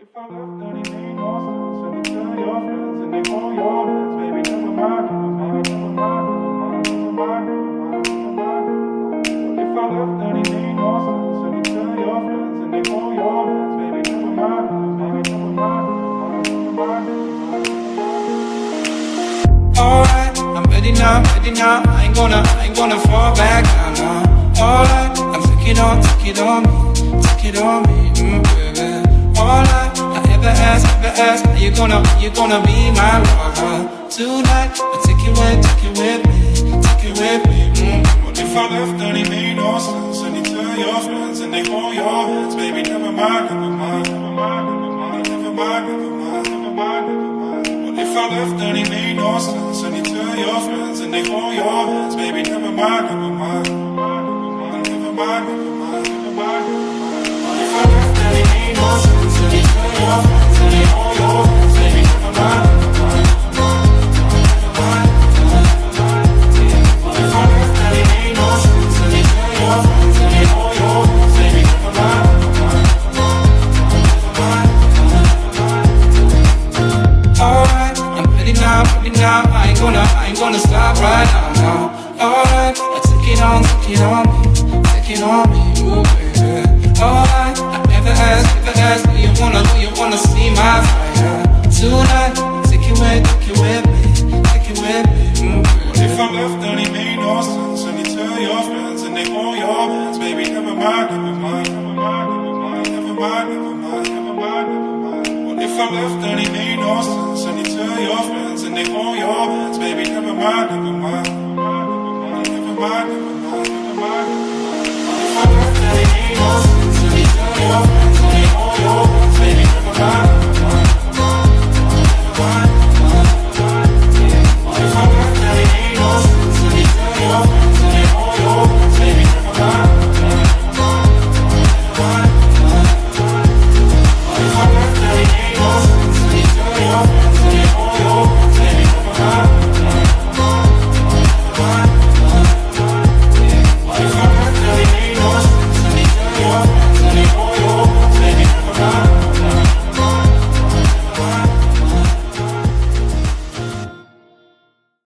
Alright, I'm ready now. I ain't gonna fall back now. Alright, I'm take it on me, baby. Alright, I ever ask, are you gonna be my lover tonight? But take it with me. What if I left and it made no sense? And you tell your friends and they hold your hands, baby. Never mind. What if I left and it made no sense? And you tell your friends and they hold your hands, baby. Never mind. What if I left and it made no sense? And you tell your friends and they hold your hands, baby. Never mind. What if I left and it made no sense? And you tell your friends and they hold your hands, baby. Never mind. Alright, I'm ready now. I ain't gonna stop right now. Alright, take it on me, ooh baby. Alright, I never asked, do you wanna see my fire tonight? Take it with me, What if I left and it made no sense? And you tell your friends and they hold your hands, baby. Never mind. What if I left and it made no sense? And you tell your friends and they hold your hands, baby. Never mind. What if I left and it made no sense? And you tell your friends and they hold your hands, baby.